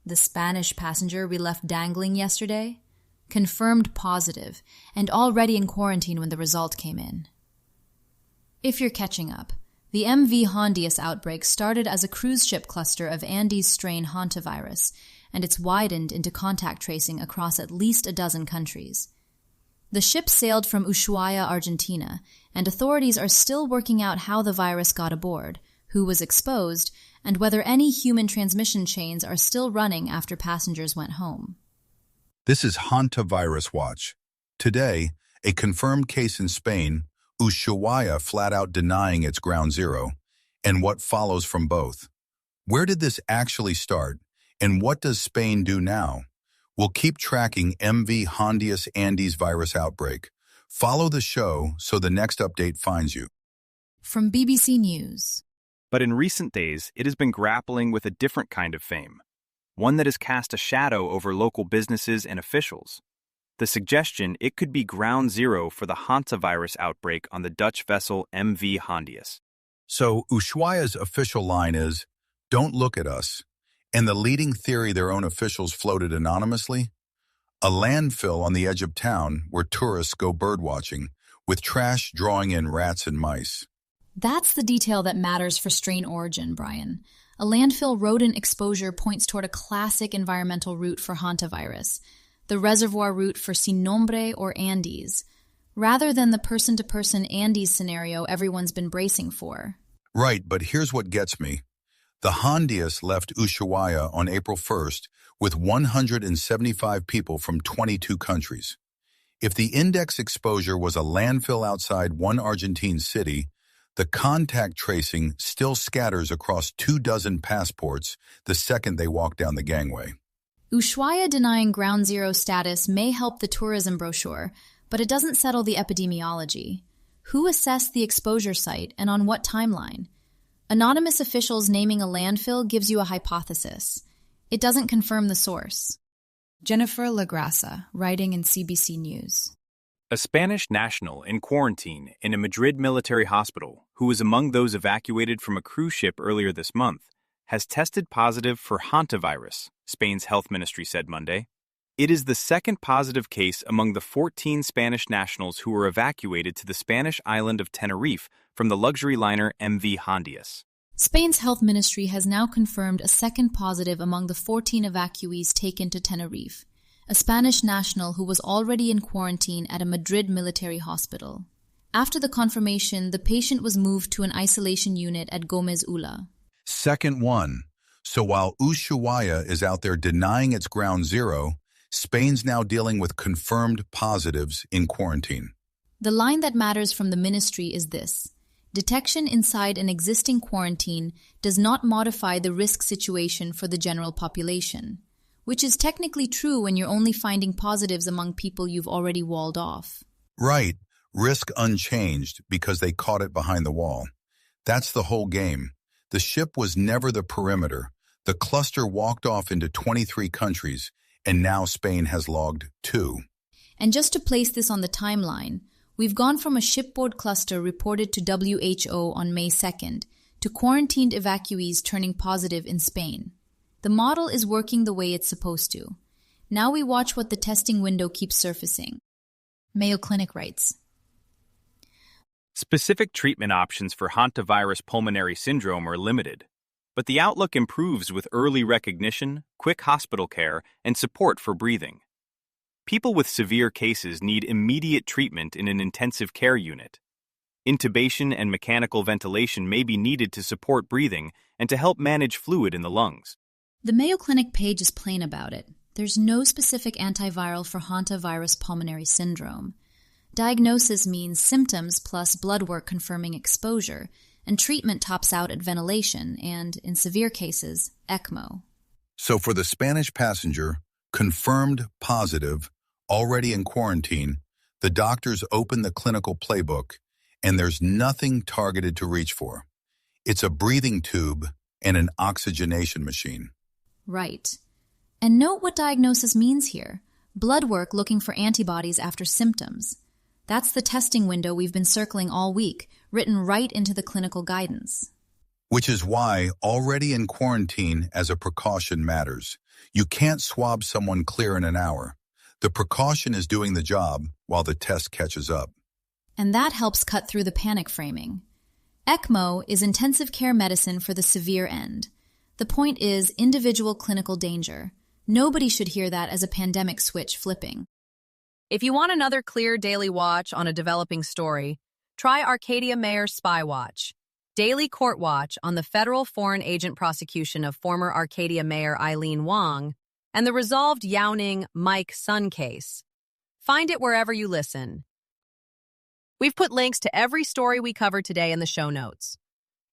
The Spanish passenger we left dangling yesterday? Confirmed positive, and already in quarantine when the result came in. If you're catching up, the MV Hondius outbreak started as a cruise ship cluster of Andes strain Hantavirus, and it's widened into contact tracing across at least a dozen countries. The ship sailed from Ushuaia, Argentina, and authorities are still working out how the virus got aboard, who was exposed, and whether any human transmission chains are still running after passengers went home. This is Hantavirus Watch. Today, a confirmed case in Spain, Ushuaia flat out denying it's ground zero, and what follows from both. Where did this actually start, and what does Spain do now? We'll keep tracking MV Hondius Andes virus outbreak. Follow the show so the next update finds you. From BBC News. But in recent days, it has been grappling with a different kind of fame, one that has cast a shadow over local businesses and officials. The suggestion it could be ground zero for the Hantavirus outbreak on the Dutch vessel MV Hondius. So Ushuaia's official line is, "Don't look at us." And the leading theory their own officials floated anonymously? A landfill on the edge of town where tourists go birdwatching, with trash drawing in rats and mice. That's the detail that matters for strain origin, Brian. A landfill rodent exposure points toward a classic environmental route for hantavirus, the reservoir route for Sin Nombre or Andes, rather than the person-to-person Andes scenario everyone's been bracing for. Right, but here's what gets me. The Hondius left Ushuaia on April 1st with 175 people from 22 countries. If the index exposure was a landfill outside one Argentine city, the contact tracing still scatters across 24 passports the second they walk down the gangway. Ushuaia denying ground zero status may help the tourism brochure, but it doesn't settle the epidemiology. Who assessed the exposure site and on what timeline? Anonymous officials naming a landfill gives you a hypothesis. It doesn't confirm the source. Jennifer Lagrasa, writing in CBC News. A Spanish national in quarantine in a Madrid military hospital, who was among those evacuated from a cruise ship earlier this month, has tested positive for hantavirus, Spain's health ministry said Monday. It is the second positive case among the 14 Spanish nationals who were evacuated to the Spanish island of Tenerife from the luxury liner MV Hondius. Spain's health ministry has now confirmed a second positive among the 14 evacuees taken to Tenerife, a Spanish national who was already in quarantine at a Madrid military hospital. After the confirmation, the patient was moved to an isolation unit at Gómez Ulla. Second one. So while Ushuaia is out there denying it's ground zero, Spain's now dealing with confirmed positives in quarantine. The line that matters from the ministry is this. Detection inside an existing quarantine does not modify the risk situation for the general population, which is technically true when you're only finding positives among people you've already walled off. Right. Risk unchanged because they caught it behind the wall. That's the whole game. The ship was never the perimeter. The cluster walked off into 23 countries, and now Spain has logged 2. And just to place this on the timeline, we've gone from a shipboard cluster reported to WHO on May 2nd to quarantined evacuees turning positive in Spain. The model is working the way it's supposed to. Now we watch what the testing window keeps surfacing. Mayo Clinic writes. Specific treatment options for hantavirus pulmonary syndrome are limited, but the outlook improves with early recognition, quick hospital care, and support for breathing. People with severe cases need immediate treatment in an intensive care unit. Intubation and mechanical ventilation may be needed to support breathing and to help manage fluid in the lungs. The Mayo Clinic page is plain about it. There's no specific antiviral for hantavirus pulmonary syndrome. Diagnosis means symptoms plus blood work confirming exposure, and treatment tops out at ventilation and, in severe cases, ECMO. So for the Spanish passenger, confirmed positive, already in quarantine, the doctors open the clinical playbook, and there's nothing targeted to reach for. It's a breathing tube and an oxygenation machine. Right. And note what diagnosis means here. Blood work looking for antibodies after symptoms. That's the testing window we've been circling all week, written right into the clinical guidance. Which is why already in quarantine as a precaution matters. You can't swab someone clear in an hour. The precaution is doing the job while the test catches up. And that helps cut through the panic framing. ECMO is intensive care medicine for the severe end. The point is individual clinical danger. Nobody should hear that as a pandemic switch flipping. If you want another clear daily watch on a developing story, try Arcadia Mayor's Spy Watch, daily court watch on the federal foreign agent prosecution of former Arcadia Mayor Eileen Wong and the resolved Yao-Ning Mike Sun case. Find it wherever you listen. We've put links to every story we covered today in the show notes.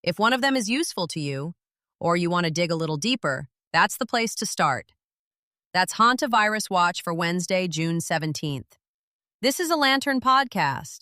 If one of them is useful to you, or you want to dig a little deeper, that's the place to start. That's Hantavirus Watch for Wednesday, June 17th. This is a Lantern podcast.